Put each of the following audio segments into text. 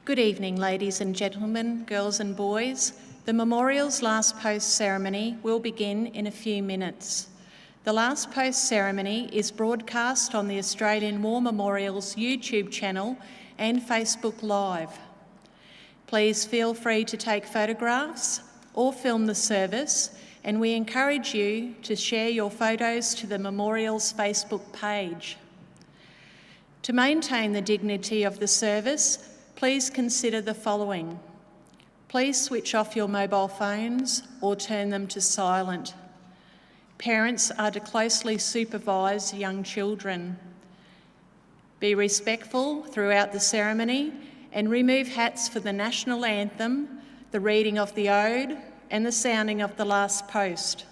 Good evening, ladies and gentlemen, girls and boys. The Memorial's Last Post ceremony will begin in a few minutes. The Last Post ceremony is broadcast on the Australian War Memorial's YouTube channel and Facebook Live. Please feel free to take photographs or film the service, and we encourage you to share your photos to the Memorial's Facebook page. To maintain the dignity of the service, please consider the following. Please switch off your mobile phones or turn them to silent. Parents are to closely supervise young children. Be respectful throughout the ceremony and remove hats for the national anthem, the reading of the Ode and the sounding of the last post.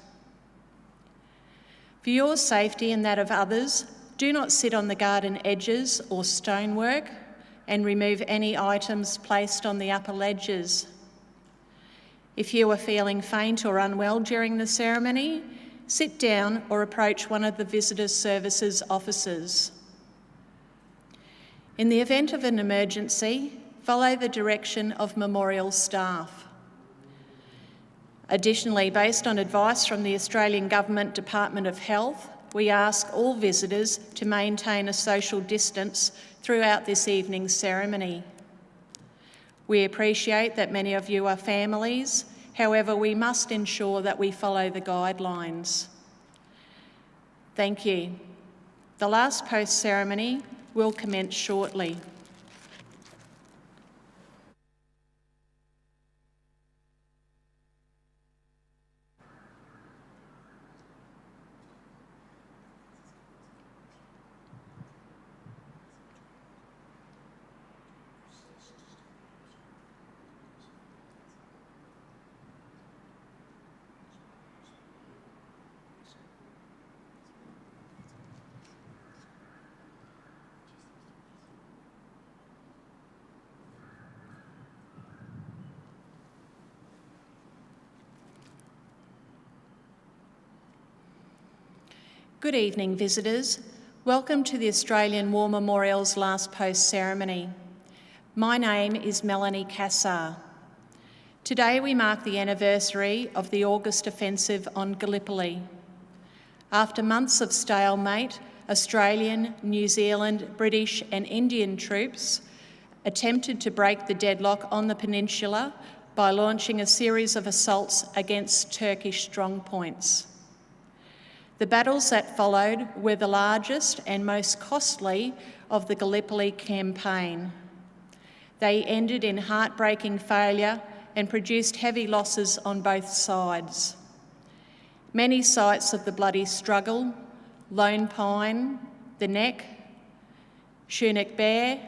For your safety and that of others, do not sit on the garden edges or stonework and remove any items placed on the upper ledges. If you are feeling faint or unwell during the ceremony, sit down or approach one of the Visitor Services officers. In the event of an emergency, follow the direction of Memorial staff. Additionally, based on advice from the Australian Government Department of Health, we ask all visitors to maintain a social distance throughout this evening's ceremony. We appreciate that many of you are families, however, we must ensure that we follow the guidelines. Thank you. The Last Post ceremony will commence shortly. Good evening, visitors. Welcome to the Australian War Memorial's Last Post ceremony. My name is Melanie Cassar. Today we mark the anniversary of the August offensive on Gallipoli. After months of stalemate, Australian, New Zealand, British and Indian troops attempted to break the deadlock on the peninsula by launching a series of assaults against Turkish strongpoints. The battles that followed were the largest and most costly of the Gallipoli campaign. They ended in heartbreaking failure and produced heavy losses on both sides. Many sites of the bloody struggle, Lone Pine, the Neck, Chinook Bear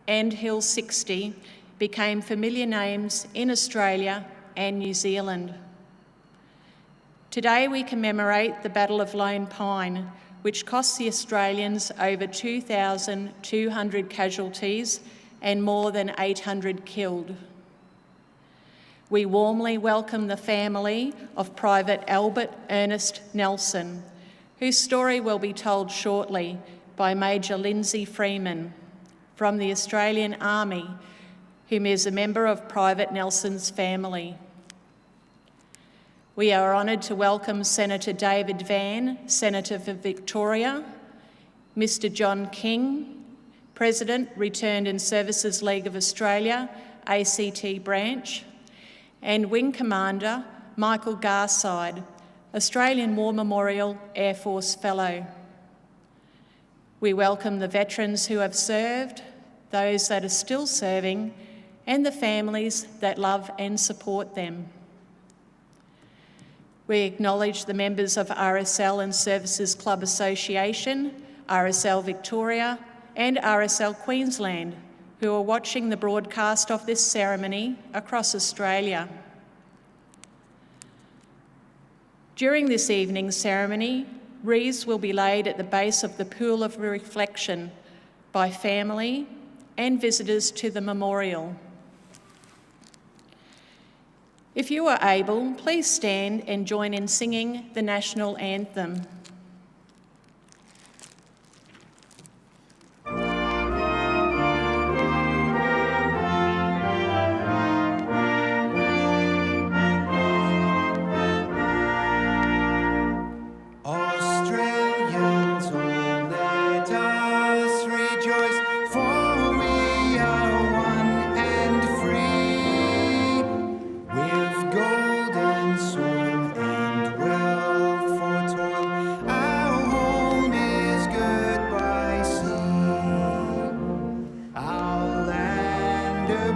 and Hill 60 became familiar names in Australia and New Zealand. Today we commemorate the Battle of Lone Pine, which cost the Australians over 2,200 casualties and more than 800 killed. We warmly welcome the family of Private Albert Ernest Nelson, whose story will be told shortly by Major Lindsay Freeman from the Australian Army, whom is a member of Private Nelson's family. We are honoured to welcome Senator David Van, Senator for Victoria, Mr John King, President, Returned and Services League of Australia, ACT branch, and Wing Commander Michael Garside, Australian War Memorial Air Force Fellow. We welcome the veterans who have served, those that are still serving, and the families that love and support them. We acknowledge the members of RSL and Services Club Association, RSL Victoria and RSL Queensland, who are watching the broadcast of this ceremony across Australia. During this evening's ceremony, wreaths will be laid at the base of the pool of reflection by family and visitors to the memorial. If you are able, please stand and join in singing the national anthem.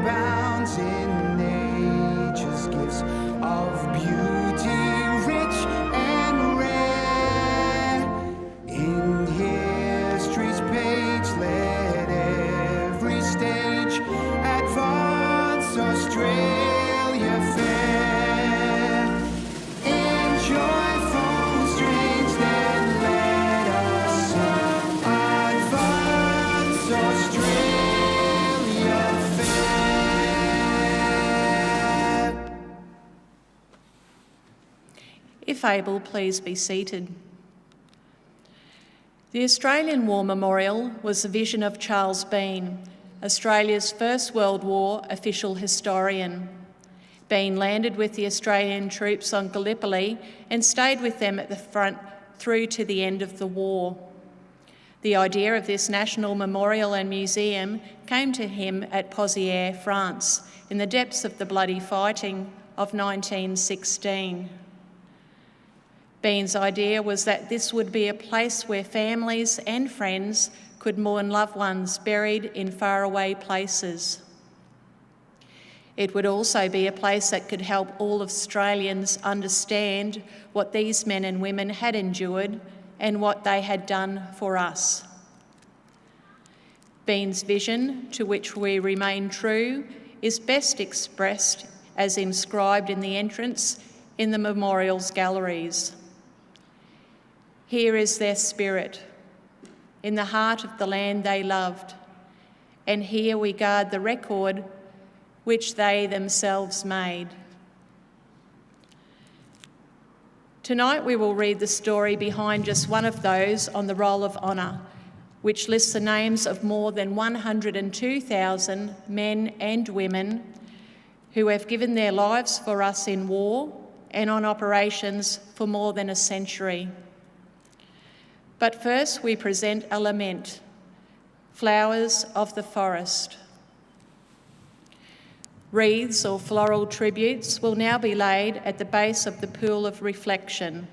abounds in nature's gifts of beauty, rich and rare. In history's page, let every stage advance Australia fair. In joyful strains, then let us sing, advance Australia fair. If able, please be seated. The Australian War Memorial was the vision of Charles Bean, Australia's First World War official historian. Bean landed with the Australian troops on Gallipoli and stayed with them at the front through to the end of the war. The idea of this national memorial and museum came to him at Pozières, France, in the depths of the bloody fighting of 1916. Bean's idea was that this would be a place where families and friends could mourn loved ones buried in faraway places. It would also be a place that could help all Australians understand what these men and women had endured and what they had done for us. Bean's vision, to which we remain true, is best expressed as inscribed in the entrance in the memorial's galleries. Here is their spirit, in the heart of the land they loved, and here we guard the record which they themselves made. Tonight we will read the story behind just one of those on the Roll of Honour, which lists the names of more than 102,000 men and women who have given their lives for us in war and on operations for more than a century. But first we present a lament, Flowers of the Forest. Wreaths or floral tributes will now be laid at the base of the pool of reflection.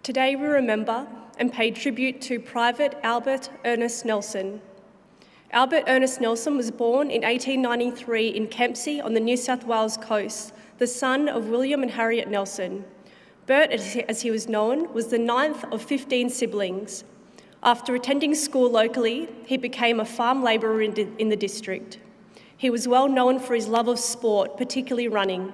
Today we remember and pay tribute to Private Albert Ernest Nelson. Albert Ernest Nelson was born in 1893 in Kempsey on the New South Wales coast, the son of William and Harriet Nelson. Bert, as he was known, was the 9th of 15 siblings. After attending school locally, he became a farm labourer in the district. He was well known for his love of sport, particularly running.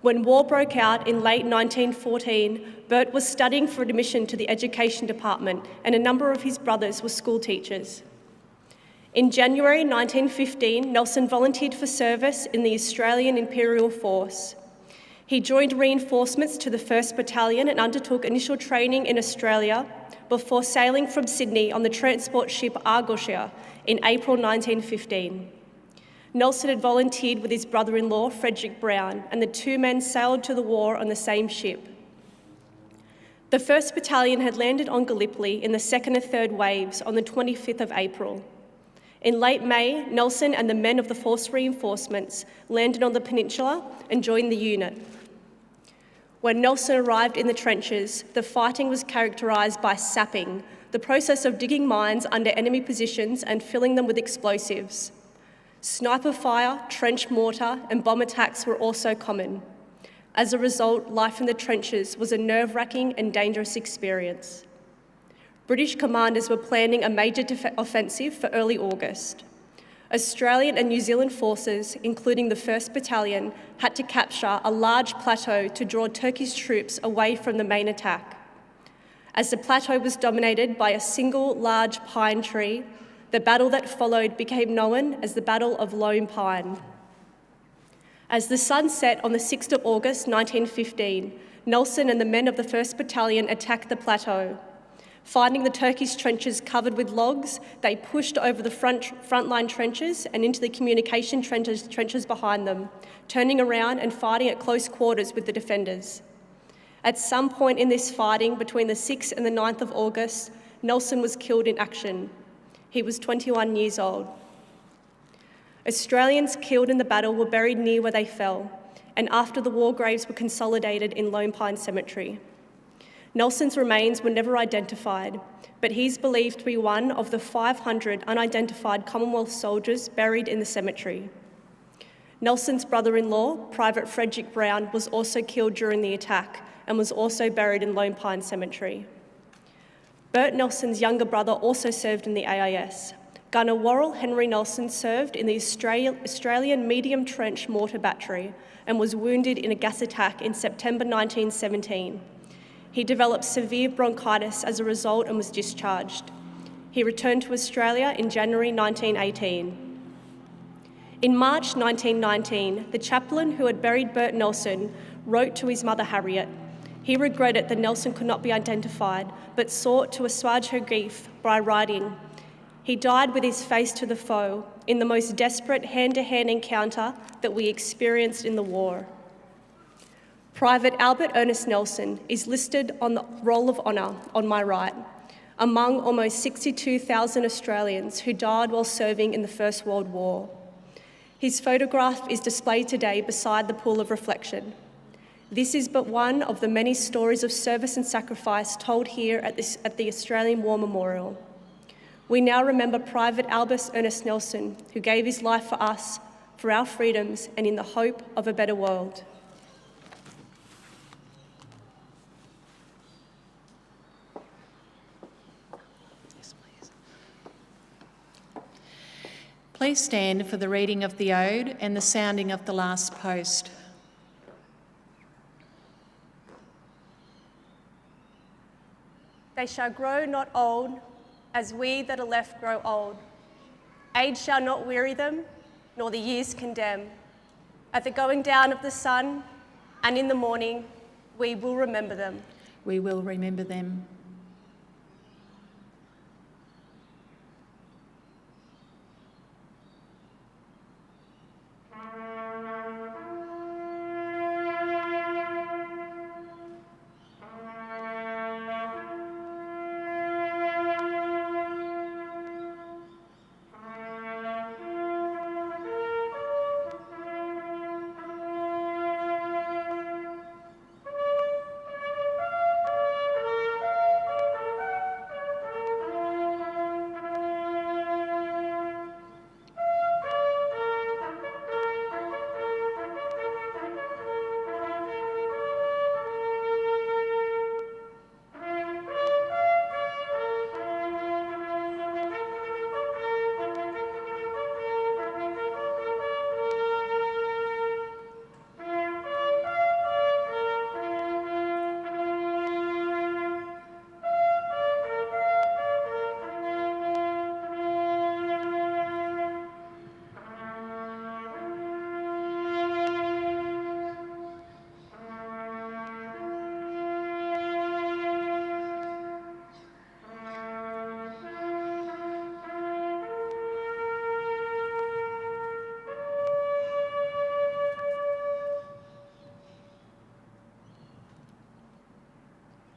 When war broke out in late 1914, Bert was studying for admission to the Education Department, and a number of his brothers were school teachers. In January 1915, Nelson volunteered for service in the Australian Imperial Force. He joined reinforcements to the 1st Battalion and undertook initial training in Australia before sailing from Sydney on the transport ship Argosha in April 1915. Nelson had volunteered with his brother-in-law, Frederick Brown, and the two men sailed to the war on the same ship. The 1st Battalion had landed on Gallipoli in the 2nd and 3rd waves on the 25th of April. In late May, Nelson and the men of the force reinforcements landed on the peninsula and joined the unit. When Nelson arrived in the trenches, the fighting was characterised by sapping, the process of digging mines under enemy positions and filling them with explosives. Sniper fire, trench mortar and bomb attacks were also common. As a result, life in the trenches was a nerve-wracking and dangerous experience. British commanders were planning a major offensive for early August. Australian and New Zealand forces, including the 1st Battalion, had to capture a large plateau to draw Turkish troops away from the main attack. As the plateau was dominated by a single large pine tree, the battle that followed became known as the Battle of Lone Pine. As the sun set on the 6th of August 1915, Nelson and the men of the 1st Battalion attacked the plateau. Finding the Turkish trenches covered with logs, they pushed over the frontline trenches and into the communication trenches behind them, turning around and fighting at close quarters with the defenders. At some point in this fighting, between the 6th and the 9th of August, Nelson was killed in action. He was 21 years old. Australians killed in the battle were buried near where they fell, and after the war graves were consolidated in Lone Pine Cemetery. Nelson's remains were never identified, but he's believed to be one of the 500 unidentified Commonwealth soldiers buried in the cemetery. Nelson's brother-in-law, Private Frederick Brown, was also killed during the attack and was also buried in Lone Pine Cemetery. Bert Nelson's younger brother also served in the AIS. Gunner Worrell Henry Nelson served in the Australian Medium Trench Mortar Battery and was wounded in a gas attack in September 1917. He developed severe bronchitis as a result and was discharged. He returned to Australia in January 1918. In March 1919, the chaplain who had buried Bert Nelson wrote to his mother Harriet. He regretted that Nelson could not be identified, but sought to assuage her grief by writing, "He died with his face to the foe in the most desperate hand-to-hand encounter that we experienced in the war." Private Albert Ernest Nelson is listed on the Roll of Honour on my right, among almost 62,000 Australians who died while serving in the First World War. His photograph is displayed today beside the pool of reflection. This is but one of the many stories of service and sacrifice told here at the Australian War Memorial. We now remember Private Albert Ernest Nelson, who gave his life for us, for our freedoms, and in the hope of a better world. Please stand for the reading of the Ode and the sounding of the last post. They shall grow not old, as we that are left grow old. Age shall not weary them, nor the years condemn. At the going down of the sun, and in the morning, we will remember them. We will remember them.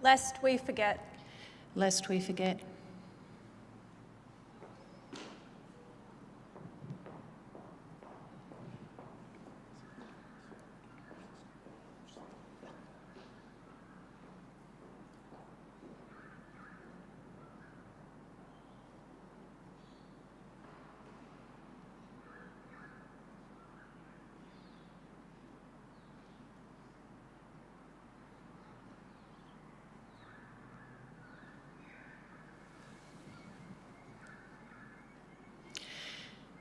lest we forget. Lest we forget.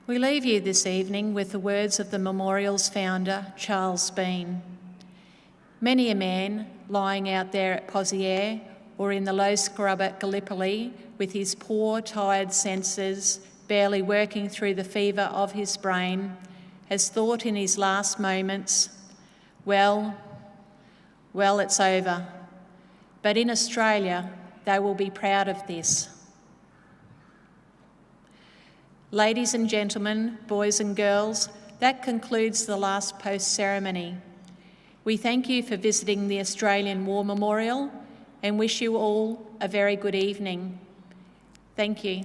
We leave you this evening with the words of the memorial's founder, Charles Bean. Many a man lying out there at Poziere or in the low scrub at Gallipoli with his poor, tired senses barely working through the fever of his brain has thought in his last moments, well, it's over. But in Australia, they will be proud of this. Ladies and gentlemen, boys and girls, that concludes the Last Post ceremony. We thank you for visiting the Australian War Memorial and wish you all a very good evening. Thank you.